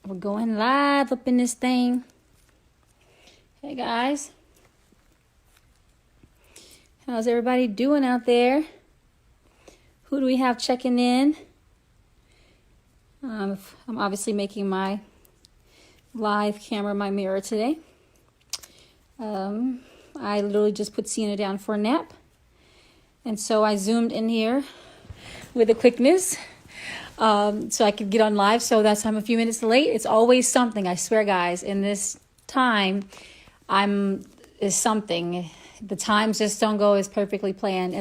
We're going live up in this thing. Hey guys, how's everybody doing out there? Who do we have checking in? I'm obviously making my live camera my mirror today. I literally just put Ciara down for a nap, and so I zoomed in here with a quickness. So I could get on live. So that's I'm a few minutes late. It's always something. I swear, guys. In this time, is something. The times just don't go as perfectly planned.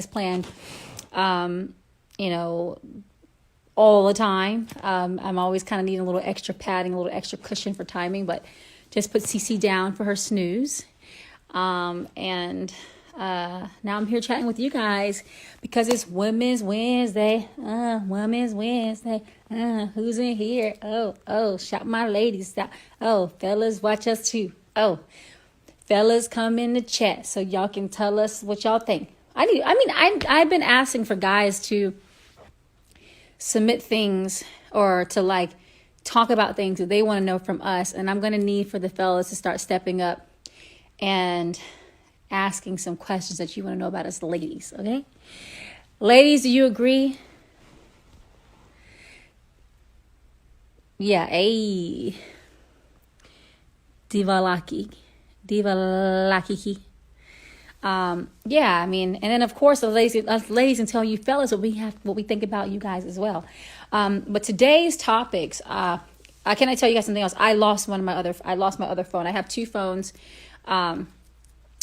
All the time. I'm always kind of needing a little extra padding, a little extra cushion for timing. But just put Cece down for her snooze. Now I'm here chatting with you guys because it's Women's Wednesday. Women's Wednesday. Who's in here? Oh, shout my ladies. Oh, fellas, watch us too. Oh, fellas, come in the chat so y'all can tell us what y'all think. I've been asking for guys to submit things or to talk about things that they want to know from us, and I'm going to need for the fellas to start stepping up and asking some questions that you want to know about us ladies, okay? Ladies, do you agree? Yeah, hey. Diva Laki. And then of course us ladies can tell you fellas what we think about you guys as well. But today's topics, can I tell you guys something else? I lost my other phone. I have two phones.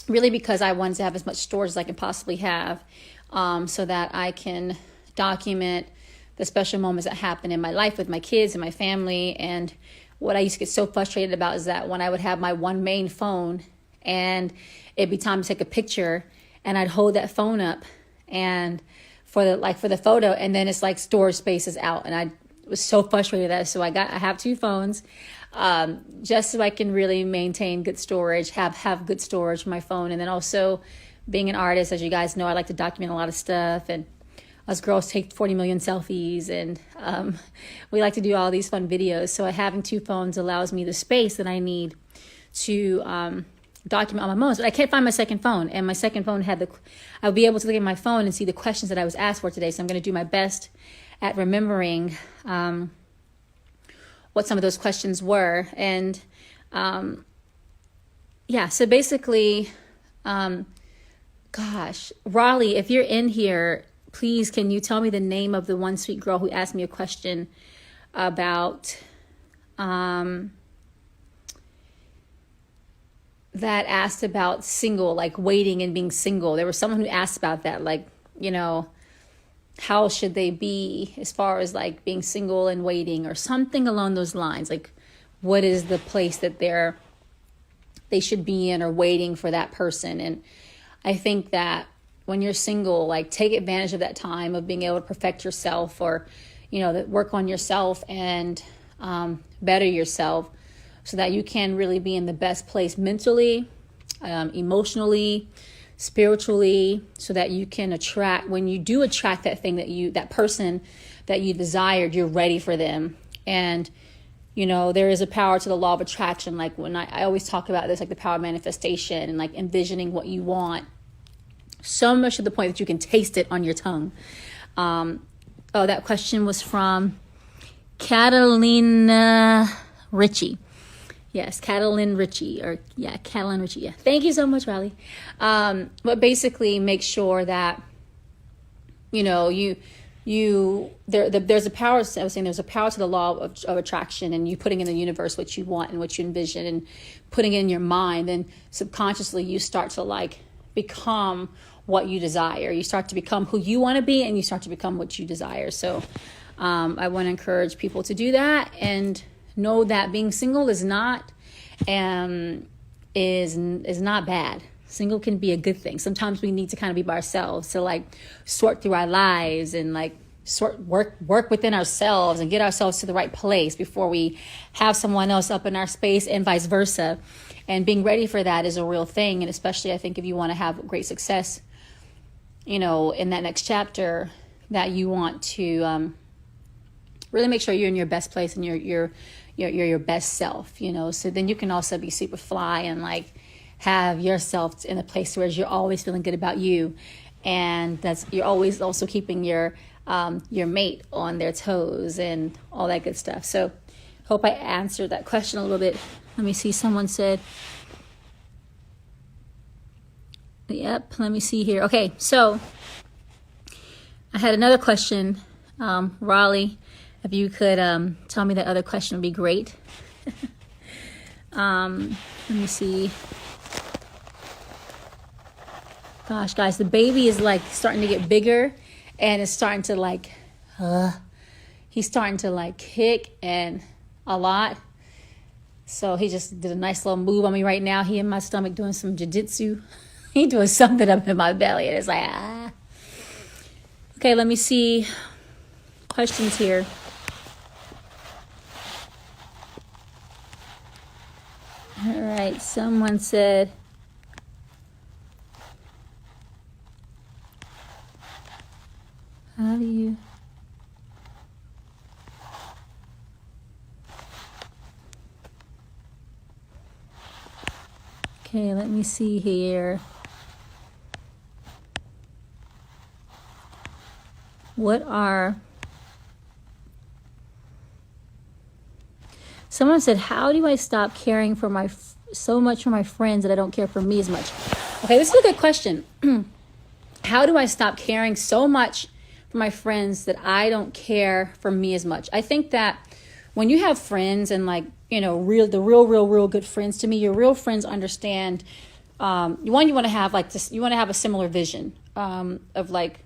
Really because I wanted to have as much storage as I can possibly have, so that I can document the special moments that happen in my life with my kids and my family. And what I used to get so frustrated about is that when I would have my one main phone and it'd be time to take a picture and I'd hold that phone up and for the photo, and then it's like storage space is out, and I was so frustrated with that. So I have two phones. Just so I can really maintain good storage, have good storage for my phone. And then also being an artist, as you guys know, I like to document a lot of stuff, and us girls take 40 million selfies, and we like to do all these fun videos. So having two phones allows me the space that I need to document all my moments. But I can't find my second phone, and my second phone I'll be able to look at my phone and see the questions that I was asked for today. So I'm going to do my best at remembering what some of those questions were. And so basically, Raleigh, if you're in here, please can you tell me the name of the one sweet girl who asked me a question about that asked about single, like waiting and being single. There was someone who asked about that, how should they be as far as being single and waiting, or something along those lines. What is the place that they should be in, or waiting for that person? And I think that when you're single, take advantage of that time of being able to perfect yourself, or work on yourself and better yourself, so that you can really be in the best place mentally, emotionally, spiritually, so that you can attract, when you do attract that person that you desired, you're ready for them. And there is a power to the law of attraction. When I always talk about this, the power of manifestation, and envisioning what you want, so much to the point that you can taste it on your tongue. That question was from Catalina Ritchie. Yes, Catalina Ritchie. Yeah. Thank you so much, Riley. But basically, make sure that there's a power. I was saying there's a power to the law of attraction, and you putting in the universe what you want and what you envision, and putting it in your mind, and subconsciously you start to become what you desire. You start to become who you want to be, and you start to become what you desire. So I want to encourage people to do that, and know that being single is not bad. Single can be a good thing. Sometimes we need to kind of be by ourselves to sort through our lives, and work within ourselves and get ourselves to the right place before we have someone else up in our space, and vice versa. And being ready for that is a real thing. And especially I think if you want to have great success, in that next chapter, that you want to really make sure you're in your best place and you're your best self, you know. So then you can also be super fly and like have yourself in a place where you're always feeling good about you, and that's you're always also keeping your mate on their toes and all that good stuff. So hope I answered that question a little bit. Let me see. Someone said, yep, let me see here. Okay, so I had another question. Raleigh, if you could tell me that other question would be great. Let me see. Gosh, guys, the baby is like starting to get bigger, and it's starting to like, he's starting to like kick and a lot. So he just did a nice little move on me right now. He in my stomach doing some jiu-jitsu. He doing something up in my belly, and it's like, ah. Okay, let me see questions here. All right, someone said, how do you... Okay, let me see here. What are... Someone said, how do I stop caring for so much for my friends that I don't care for me as much? Okay, this is a good question. How do I stop caring so much for my friends that I don't care for me as much? I think that when you have friends and like, you know, real good friends, to me, your real friends understand, you want to have like this, you want to have a similar vision of like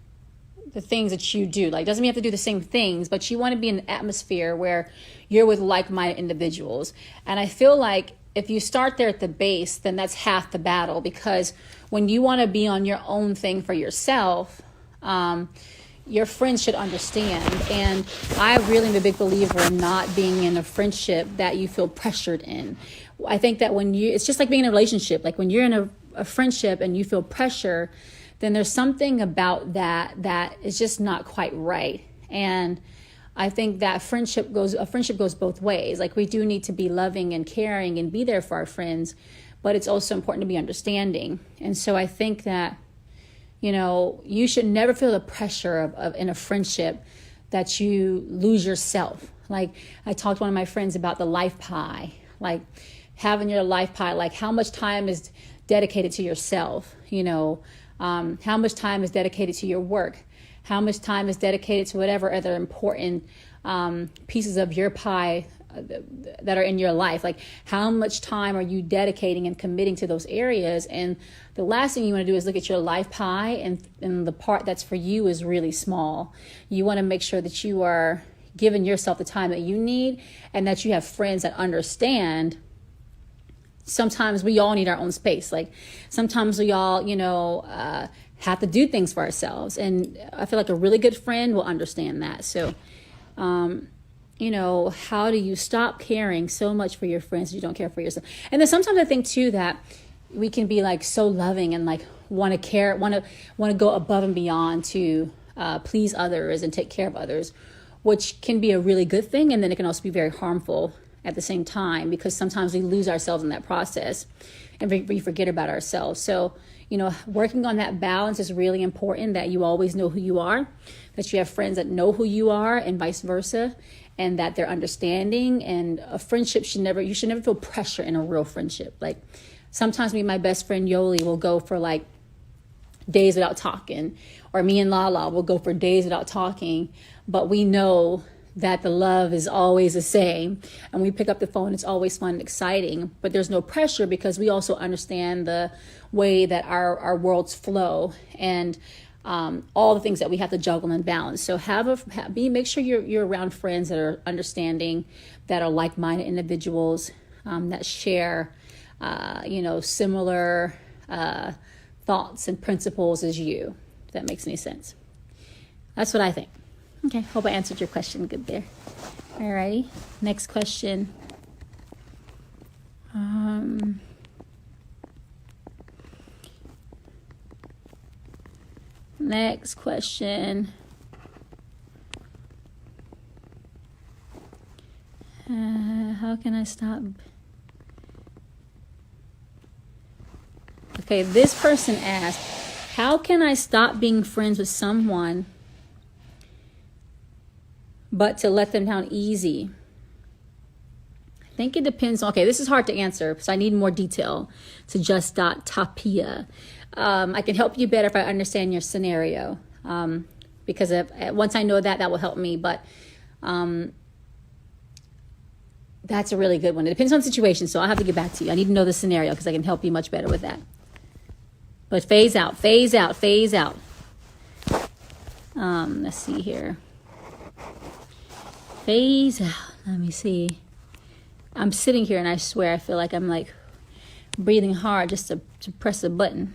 the things that you do. Like, doesn't mean you have to do the same things, but you want to be in an atmosphere where you're with like-minded individuals. And I feel like if you start there at the base, then that's half the battle, because when you want to be on your own thing for yourself, your friends should understand. And I really am a big believer in not being in a friendship that you feel pressured in. I think that it's just like being in a relationship. Like when you're in a friendship and you feel pressure, then there's something about that is just not quite right. And I think that a friendship goes both ways. Like, we do need to be loving and caring and be there for our friends, but it's also important to be understanding. And so I think that, you know, you should never feel the pressure of in a friendship that you lose yourself. Like, I talked to one of my friends about the life pie, like having your life pie, like how much time is dedicated to yourself, you know, how much time is dedicated to your work, how much time is dedicated to whatever other important pieces of your pie that are in your life. Like, how much time are you dedicating and committing to those areas? And the last thing you want to do is look at your life pie and the part that's for you is really small. You want to make sure that you are giving yourself the time that you need, and that you have friends that understand. Sometimes we all need our own space. Like, sometimes we all, you know, have to do things for ourselves. And I feel like a really good friend will understand that. So, you know, how do you stop caring so much for your friends that you don't care for yourself? And then sometimes I think too that we can be like so loving and like want to go above and beyond to please others and take care of others, which can be a really good thing. And then it can also be very harmful at the same time, because sometimes we lose ourselves in that process and we forget about ourselves. So, you know, working on that balance is really important, that you always know who you are, that you have friends that know who you are and vice versa, and that they're understanding. And a friendship you should never feel pressure in a real friendship. Like, sometimes me and my best friend Yoli will go for like days without talking, or me and Lala will go for days without talking, but we know that the love is always the same, and we pick up the phone, it's always fun and exciting, but there's no pressure, because we also understand the way that our worlds flow, and all the things that we have to juggle and balance. So make sure you're around friends that are understanding, that are like-minded individuals, that share you know, similar thoughts and principles as you, if that makes any sense. That's what I think. Okay, hope I answered your question good there. Alrighty, next question. Next question. How can I stop? Okay, this person asked, how can I stop being friends with someone but to let them down easy? I think it depends on, okay, this is hard to answer because I need more detail to just.tapia. I can help you better if I understand your scenario, because once I know that, that will help me. But that's a really good one. It depends on the situation, so I'll have to get back to you. I need to know the scenario because I can help you much better with that. But phase out, phase out, phase out. Let's see here. Phase out. Let me see. I'm sitting here and I swear I feel like I'm like breathing hard just to press a button.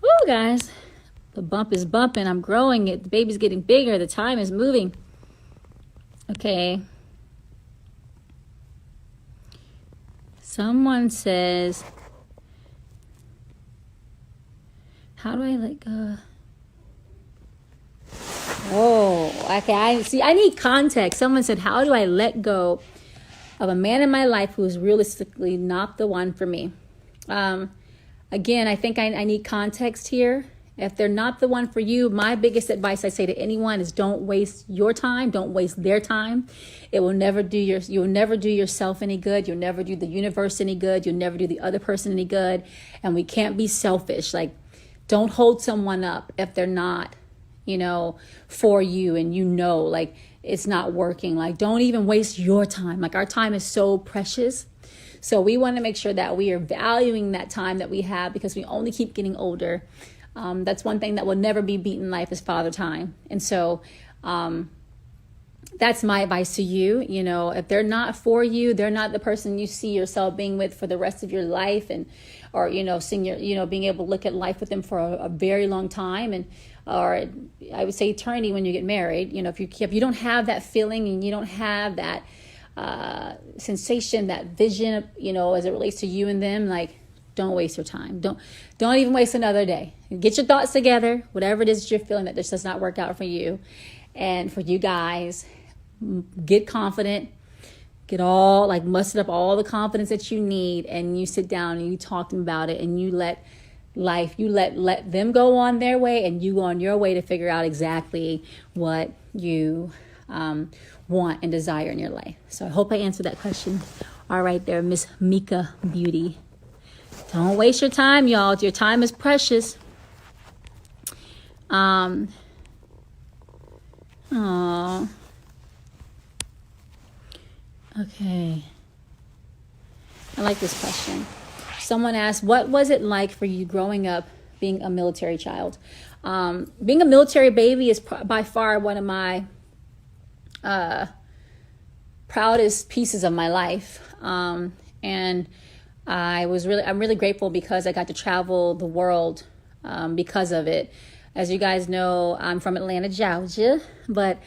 Woo, guys. The bump is bumping. I'm growing it. The baby's getting bigger. The time is moving. Okay. Someone says, how do I let go? Oh, okay. I need context. Someone said, how do I let go of a man in my life who is realistically not the one for me? Again, I think I need context here. If they're not the one for you, my biggest advice I say to anyone is don't waste your time. Don't waste their time. It will never do you'll never do yourself any good. You'll never do the universe any good. You'll never do the other person any good. And we can't be selfish. Like, don't hold someone up if they're not, for you, and like it's not working. Like, don't even waste your time. Like, our time is so precious. So we want to make sure that we are valuing that time that we have, because we only keep getting older. That's one thing that will never be beaten in life is father time. And so that's my advice to you. If they're not for you, they're not the person you see yourself being with for the rest of your life, or seeing being able to look at life with them for a very long time, or I would say eternity when you get married. If you don't have that feeling and you don't have that sensation, that vision, as it relates to you and them, like, don't waste your time. Don't even waste another day. Get your thoughts together, whatever it is that you're feeling that this does not work out for you. And for you guys, get confident, muster up all the confidence that you need, and you sit down and you talk to them about it, and you let them go on their way, and you go on your way to figure out exactly what you want and desire in your life. So I hope I answered that question. All right there, Miss Mika Beauty. Don't waste your time, y'all. Your time is precious. Okay. I like this question. Someone asked, what was it like for you growing up being a military child? Being a military baby is by far one of my proudest pieces of my life. And I'm really grateful because I got to travel the world because of it. As you guys know, I'm from Atlanta, Georgia, but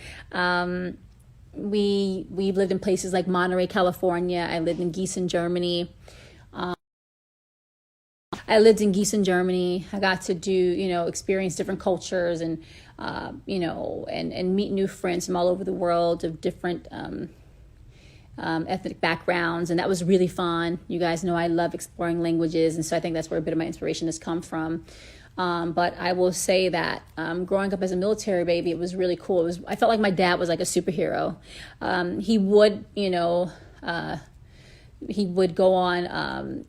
we lived in places like Monterey, California. I lived in Gießen, Germany. I got to do, experience different cultures and, and meet new friends from all over the world of different ethnic backgrounds, and that was really fun. You guys know I love exploring languages, and so I think that's where a bit of my inspiration has come from. But I will say that growing up as a military baby, it was really cool. I felt like my dad was like a superhero. He would, he would go on,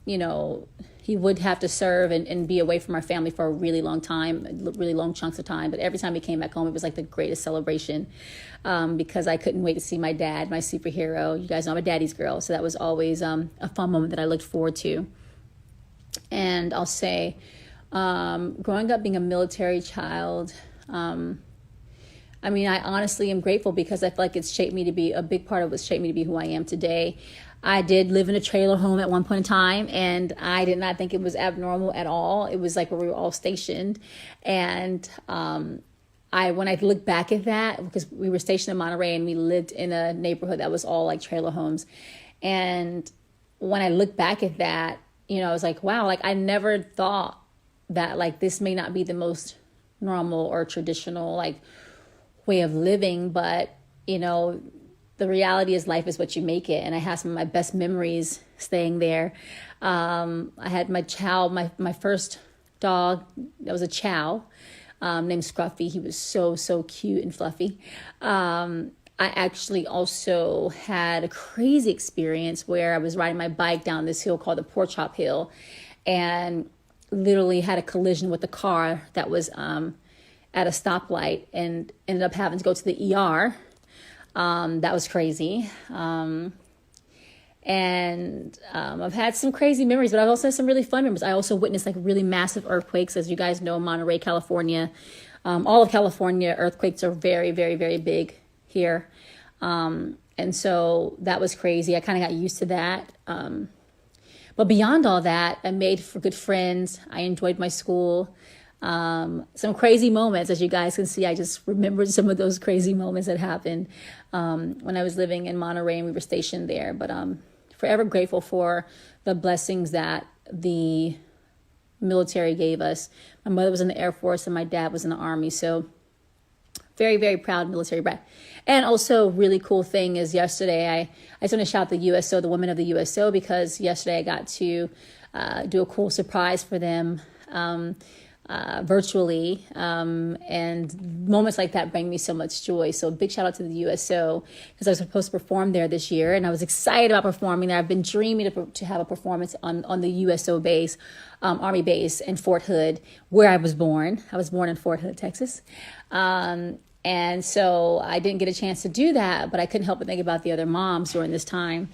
he would have to serve and be away from our family for a really long time, really long chunks of time. But every time he came back home, it was like the greatest celebration because I couldn't wait to see my dad, my superhero. You guys know I'm a daddy's girl, so that was always a fun moment that I looked forward to. And I'll say, growing up being a military child, I honestly am grateful because I feel like it's shaped me to be a big part of what's shaped me to be who I am today. I did live in a trailer home at one point in time, and I did not think it was abnormal at all. It was like where we were all stationed. And when I look back at that, because we were stationed in Monterey and we lived in a neighborhood that was all like trailer homes. And when I look back at that, I was like, wow, like I never thought that like this may not be the most normal or traditional like way of living, but the reality is life is what you make it. And I have some of my best memories staying there. I had my chow, my first dog, that was a chow, named Scruffy. He was so cute and fluffy. I actually also had a crazy experience where I was riding my bike down this hill called the Pork Chop Hill, and literally had a collision with a car that was at a stoplight and ended up having to go to the ER. That was crazy. I've had some crazy memories, but I've also had some really fun memories. I also witnessed like really massive earthquakes. As you guys know, Monterey, California, all of California, earthquakes are very, very, very big here. And so that was crazy. I kind of got used to that. But beyond all that, I made for good friends. I enjoyed my school. Some crazy moments, as you guys can see. I just remembered some of those crazy moments that happened when I was living in Monterey and we were stationed there. But forever grateful for the blessings that the military gave us. My mother was in the Air Force and my dad was in the Army. So very, very proud military brat. And also really cool thing is yesterday, I just want to shout the USO, the women of the USO, because yesterday I got to do a cool surprise for them virtually. And moments like that bring me so much joy. So big shout out to the USO, because I was supposed to perform there this year and I was excited about performing there. I've been dreaming to have a performance on the USO base, Army base in Fort Hood, where I was born. I was born in Fort Hood, Texas. And so I didn't get a chance to do that, but I couldn't help but think about the other moms during this time.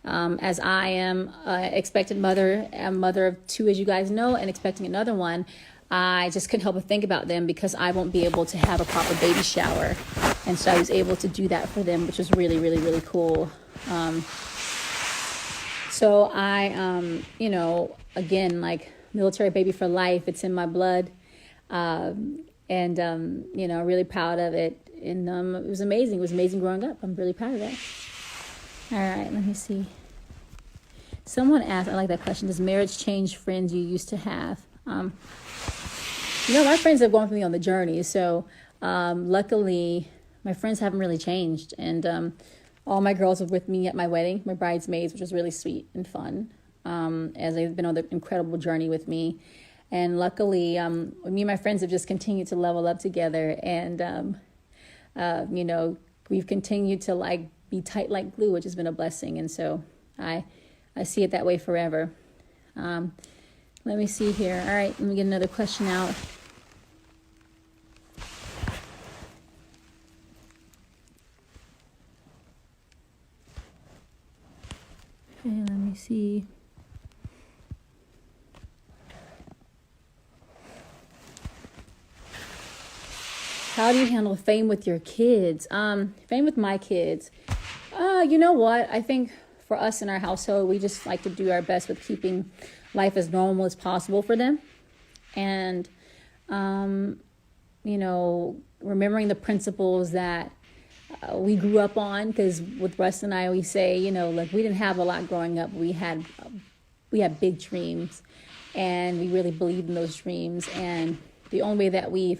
As I am expected mother, a mother of two, as you guys know, and expecting another one, I just couldn't help but think about them because I won't be able to have a proper baby shower. And so I was able to do that for them, which was really, really, really cool. So I, again, like military baby for life, it's in my blood. Really proud of it. And it was amazing. It was amazing growing up. I'm really proud of that. All right, let me see. Someone asked, I like that question, does marriage change friends you used to have? My friends have gone with me on the journey. So luckily, my friends haven't really changed. And all my girls were with me at my wedding, my bridesmaids, which was really sweet and fun, as they've been on the incredible journey with me. And luckily, me and my friends have just continued to level up together. And, we've continued to be tight like glue, which has been a blessing. And so I see it that way forever. Let me see here. All right, let me get another question out. Okay, let me see. How do you handle fame with your kids? Fame with my kids. You know what? I think for us in our household, we just like to do our best with keeping life as normal as possible for them. And, remembering the principles that we grew up on, because with Russ and I, we say, we didn't have a lot growing up. We had big dreams, and we really believed in those dreams. And the only way that we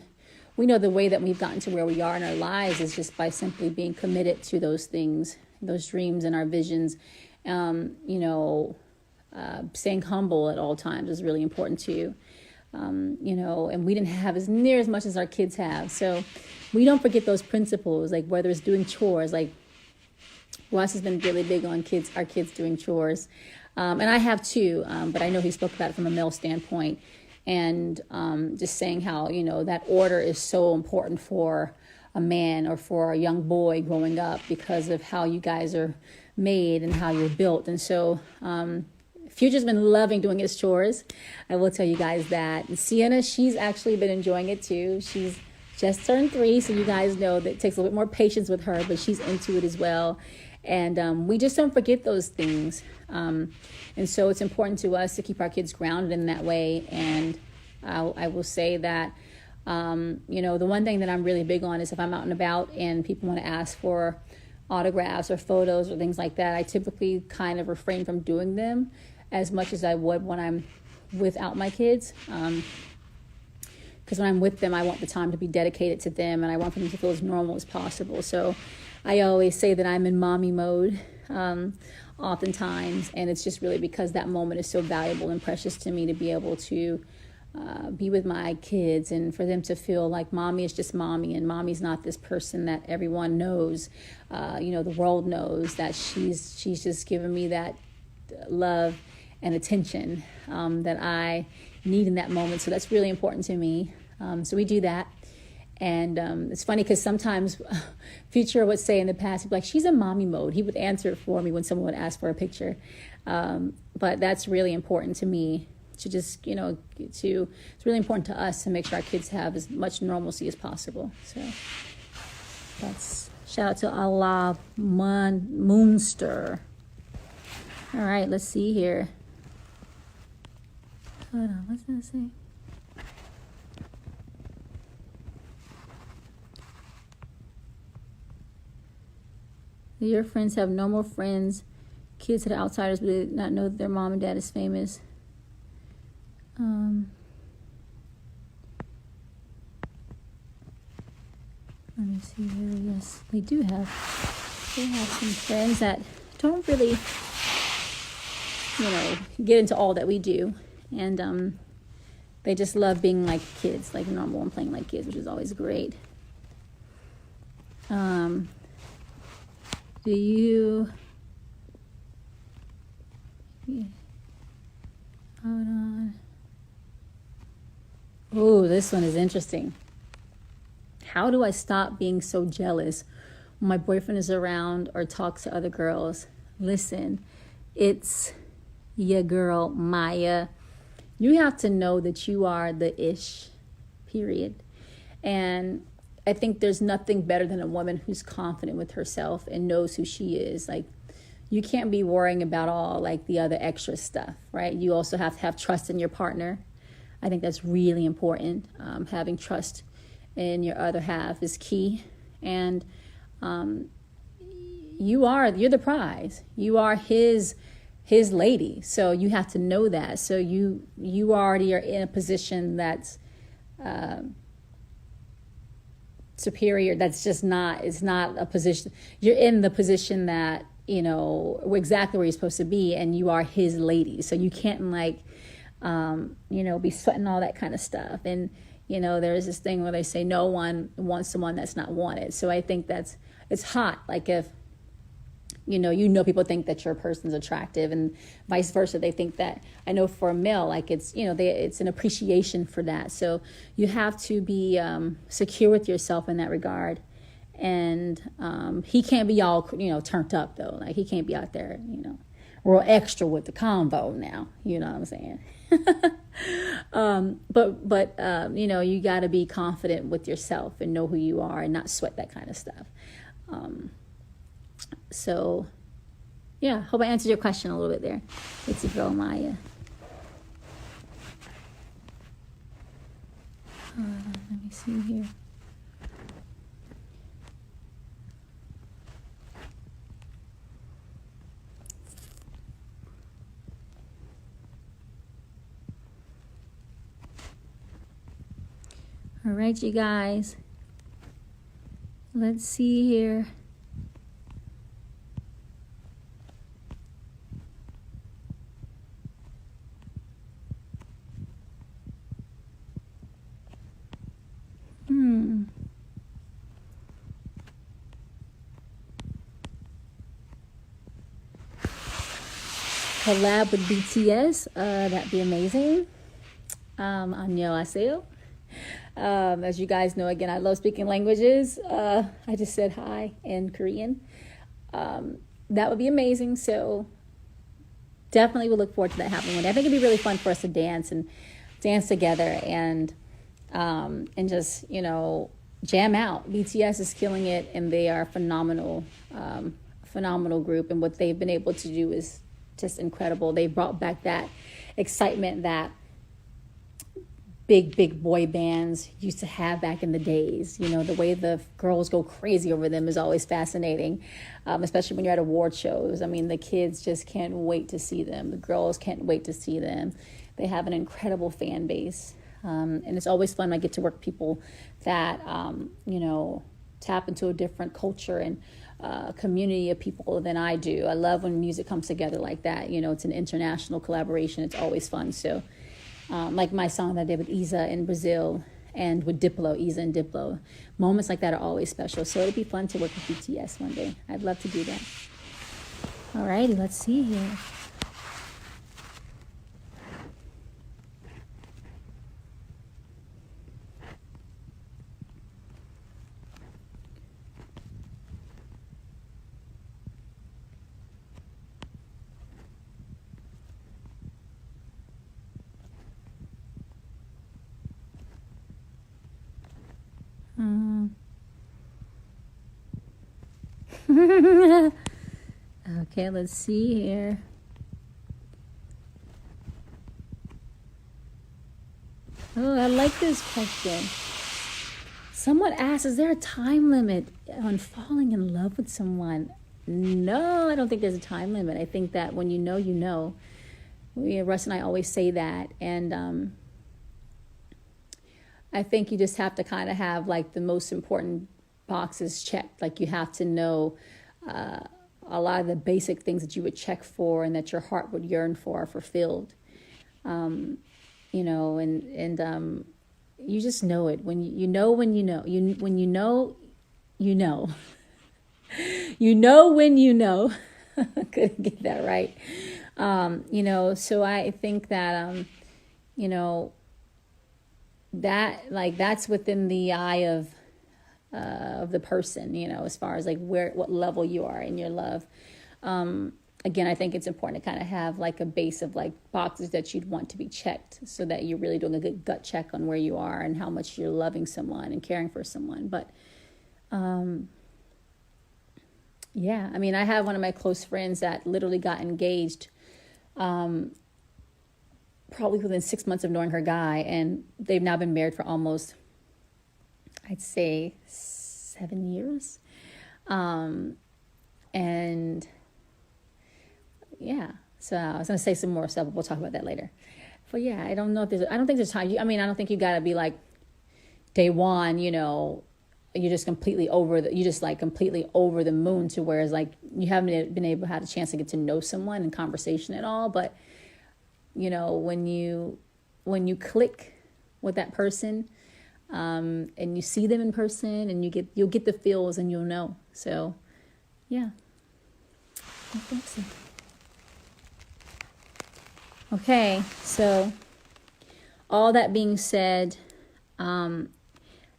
know the way that we've gotten to where we are in our lives is just by simply being committed to those things, those dreams and our visions. Staying humble at all times is really important too. And we didn't have as near as much as our kids have. So we don't forget those principles, like whether it's doing chores, like Russ has been really big on our kids doing chores. And I have too, but I know he spoke about it from a male standpoint. And just saying how, that order is so important for a man or for a young boy growing up because of how you guys are made and how you're built. And so Future's been loving doing his chores. I will tell you guys that. And Sienna, she's actually been enjoying it too. She's just turned 3, so you guys know that it takes a little bit more patience with her, but she's into it as well. And we just don't forget those things. And so it's important to us to keep our kids grounded in that way. And I will say that, the one thing that I'm really big on is if I'm out and about and people want to ask for autographs or photos or things like that, I typically kind of refrain from doing them as much as I would when I'm without my kids. Because when I'm with them, I want the time to be dedicated to them and I want them to feel as normal as possible. So I always say that I'm in mommy mode oftentimes, and it's just really because that moment is so valuable and precious to me to be able to be with my kids and for them to feel like mommy is just mommy, and mommy's not this person that everyone knows, the world knows, that she's just giving me that love and attention that I need in that moment. So that's really important to me. So we do that. And it's funny because sometimes Future would say in the past, he'd be like, she's in mommy mode. He would answer it for me when someone would ask for a picture. But that's really important to me to just, it's really important to us to make sure our kids have as much normalcy as possible. So that's shout out to Allah Moonster. All right, let's see here. Hold on, what's that say? Your friends have normal friends, kids that are outsiders, but they did not know that their mom and dad is famous. Let me see here. Yes, they do have. They have some friends that don't really, get into all that we do, and they just love being like kids, like normal, and playing like kids, which is always great. Do you? Yeah. Hold on. Oh, this one is interesting. How do I stop being so jealous when my boyfriend is around or talks to other girls? Listen, it's your girl, Maya. You have to know that you are the ish, period. And I think there's nothing better than a woman who's confident with herself and knows who she is. Like, you can't be worrying about all like the other extra stuff, right? You also have to have trust in your partner. I think that's really important. Having trust in your other half is key. And you're the prize. You are his lady. So you have to know that. So you already are in a position that's superior. That's just it's not a position. You're in the position that, exactly where you're supposed to be, and you are his lady. So you can't be sweating all that kind of stuff. And, there's this thing where they say no one wants someone that's not wanted. So I think it's hot. Like if, people think that your person's attractive and vice versa. They think that, I know for a male, like it's, it's an appreciation for that. So you have to be secure with yourself in that regard. And he can't be all, turned up though. Like he can't be out there, real extra with the convo now. You know what I'm saying? But you got to be confident with yourself and know who you are and not sweat that kind of stuff. So, yeah, hope I answered your question a little bit there. It's your girl, Maya. Let me see here. All right, you guys. Let's see here. Collab with BTS. That'd be amazing. 안녕하세요. As you guys know, again, I love speaking languages. I just said hi in Korean. That would be amazing. So definitely we'll look forward to that happening. I think it'd be really fun for us to dance together and just, jam out. BTS is killing it, and they are phenomenal group. And what they've been able to do is just incredible. They brought back that excitement that big boy bands used to have back in the days. The way the girls go crazy over them is always fascinating, especially when you're at award shows. I mean, the kids just can't wait to see them. The girls can't wait to see them. They have an incredible fan base. And it's always fun when I get to work with people that, tap into a different culture and community of people than I do. I love when music comes together like that. You know, it's an international collaboration. It's always fun. So like my song that I did with Isa in Brazil and with Diplo, Isa and Diplo. Moments like that are always special. So it'd be fun to work with BTS one day. I'd love to do that. Alrighty, let's see here. Okay, let's see here. Oh, I like this question. Someone asked, is there a time limit on falling in love with someone? No, I don't think there's a time limit. I think that when you know, you know. Russ and I always say that. And I think you just have to kind of have like the most important boxes checked. Like you have to know a lot of the basic things that you would check for and that your heart would yearn for are fulfilled. You know, and you just know it when you know when you know when you know you know you know when you know. Couldn't get that right. You know, so I think that you know, that like that's within the eye of the person, you know, as far as like what level you are in your love. Again, I think it's important to kind of have like a base of like boxes that you'd want to be checked so that you're really doing a good gut check on where you are and how much you're loving someone and caring for someone. But yeah, I mean, I have one of my close friends that literally got engaged probably within 6 months of knowing her guy, and they've now been married for almost, I'd say, 7 years. And yeah, so I was going to say some more stuff, but we'll talk about that later. But yeah, I don't think there's time. I mean, I don't think you got to be like day one, you know, you're just completely over the moon to where it's like you haven't been able to have a chance to get to know someone in conversation at all. But, you know, when you click with that person, and you see them in person and you'll get the feels and you'll know. So yeah, I think so. Okay, so all that being said,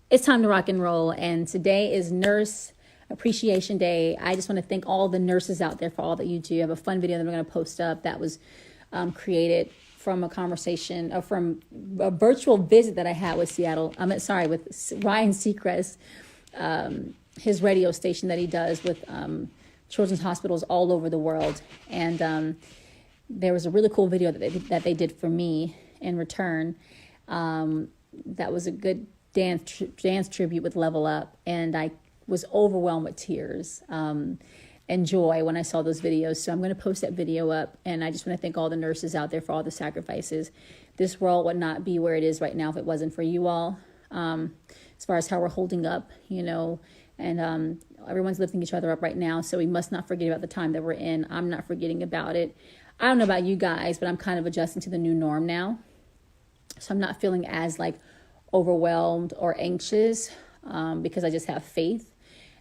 it's time to rock and roll, and today is Nurse Appreciation Day. I just want to thank all the nurses out there for all that you do. I have a fun video that I'm going to post up that was created from a conversation or from a virtual visit that I had with with Ryan Seacrest, his radio station that he does with children's hospitals all over the world. And there was a really cool video that they did for me in return. That was a good dance tribute with Level Up, and I was overwhelmed with tears and joy when I saw those videos. So I'm going to post that video up, and I just want to thank all the nurses out there for all the sacrifices. This world would not be where it is right now if it wasn't for you all, as far as how we're holding up, you know, and everyone's lifting each other up right now, so we must not forget about the time that we're in. I'm not forgetting about it. I don't know about you guys, but I'm kind of adjusting to the new norm now, so I'm not feeling as like overwhelmed or anxious, because I just have faith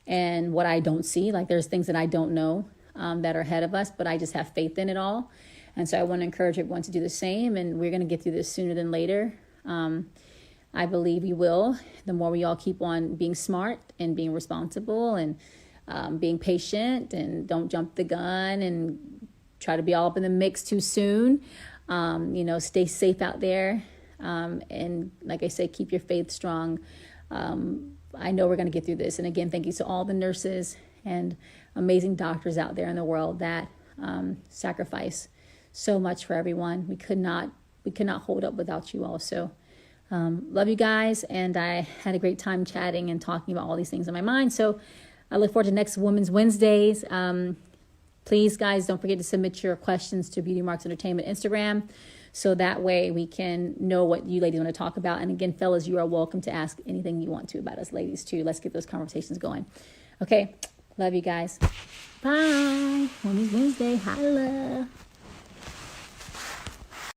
in what I don't see. Like there's things that I don't know that are ahead of us, but I just have faith in it all. And so I want to encourage everyone to do the same, and we're going to get through this sooner than later. I believe we will. The more we all keep on being smart and being responsible and being patient and don't jump the gun and try to be all up in the mix too soon. You know, stay safe out there. And like I said, keep your faith strong. I know we're going to get through this. And again, thank you to all the nurses and amazing doctors out there in the world that sacrifice so much for everyone. We could not hold up without you all. So love you guys. And I had a great time chatting and talking about all these things in my mind. So I look forward to next Women's Wednesdays. Please, guys, don't forget to submit your questions to Beauty Marks Entertainment Instagram, so that way we can know what you ladies want to talk about. And again, fellas, you are welcome to ask anything you want to about us ladies too. Let's get those conversations going. Okay, Love you guys. Bye. Women's Wednesday. Holla.